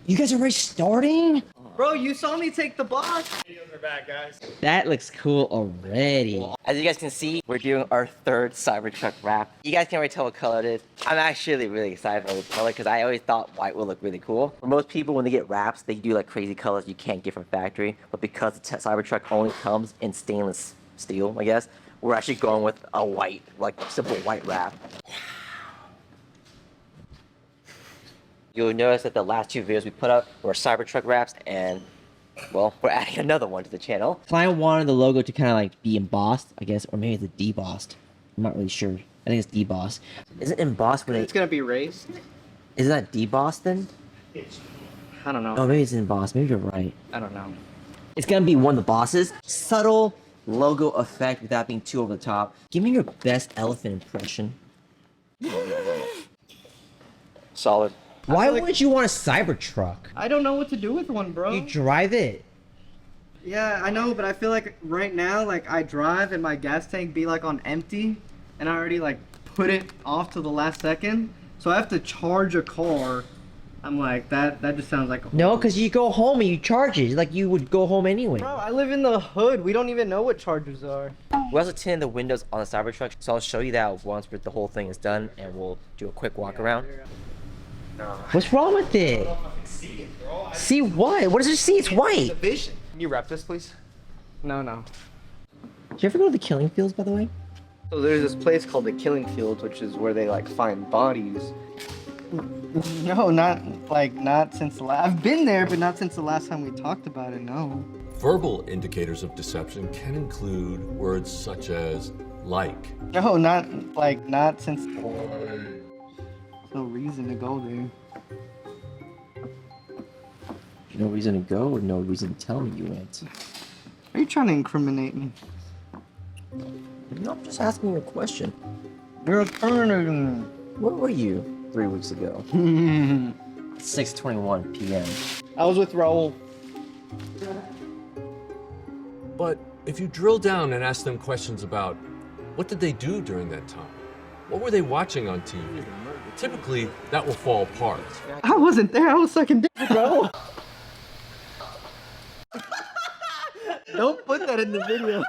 You guys are already starting? Bro, you saw me take the box. Videos are back, guys. That looks cool already. As you guys can see, we're doing our third Cybertruck wrap. You guys can't really tell what color it is. I'm actually really excited about the color because I always thought white would look really cool. For most people, when they get wraps, they do like crazy colors you can't get from factory. But because the Cybertruck only comes in stainless steel, I guess, we're actually going with a white, like simple white wrap. You'll notice that the last two videos we put up were Cybertruck wraps, and well, we're adding another one to the channel. Client wanted the logo to kind of like be embossed, I guess, or maybe it's debossed. I'm not really sure. I think it's debossed. Is it embossed when It's gonna be raised. Is that debossed then? I don't know. Oh, maybe it's embossed. Maybe you're right. I don't know. It's gonna be one of the bosses. Subtle logo effect without being too over the top. Give me your best elephant impression. Solid. Why wouldn't you want a Cybertruck? I don't know what to do with one, bro. You drive it. Yeah, I know, but I feel like right now, like I drive and my gas tank be like on empty, and I already like put it off to the last second, so I have to charge a car. I'm like, that just sounds like a No, because you go home and you charge it like you would go home anyway. Bro, I live in the hood. We don't even know what chargers are. We also tinted the windows on the Cybertruck, so I'll show you that once the whole thing is done, and we'll do a quick walk around. No. What's wrong with it? See it, bro. See what? What does it see? It's white. Vision. Can you wrap this, please? No. Did you ever go to the killing fields, by the way? So there's this place called the Killing Fields, which is where they like find bodies. No, not since the last. I've been there, but not since the last time we talked about it. No. Verbal indicators of deception can include words such as like. No, not since. No reason to go there. No reason to go or no reason to tell me you went. Are you trying to incriminate me? No, I'm just asking you a question. You're incriminating me. Where were you 3 weeks ago? 6:21 p.m. I was with Raul. But if you drill down and ask them questions about what did they do during that time? What were they watching on TV? Typically, that will fall apart. I wasn't there. I was sucking dick, bro. Don't put that in the video.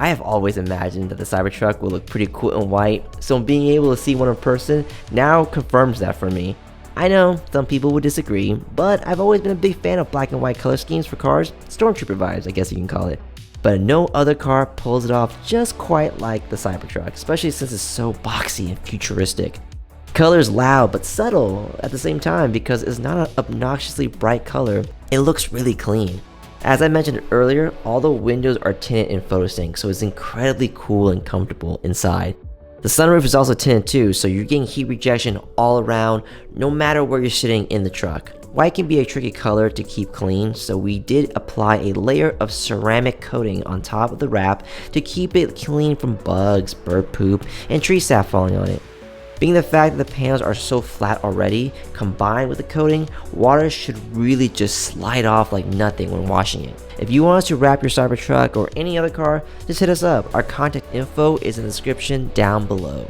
I have always imagined that the Cybertruck will look pretty cool in white, so being able to see one in person now confirms that for me. I know some people would disagree, but I've always been a big fan of black and white color schemes for cars, Stormtrooper vibes I guess you can call it. But no other car pulls it off just quite like the Cybertruck, especially since it's so boxy and futuristic. Color is loud but subtle at the same time because it's not an obnoxiously bright color, it looks really clean. As I mentioned earlier, all the windows are tinted in Photosync, so it's incredibly cool and comfortable inside. The sunroof is also tinted too, so you're getting heat rejection all around, no matter where you're sitting in the truck. White can be a tricky color to keep clean, so we did apply a layer of ceramic coating on top of the wrap to keep it clean from bugs, bird poop, and tree sap falling on it. Being the fact that the panels are so flat already, combined with the coating, water should really just slide off like nothing when washing it. If you want us to wrap your Cybertruck or any other car, just hit us up. Our contact info is in the description down below.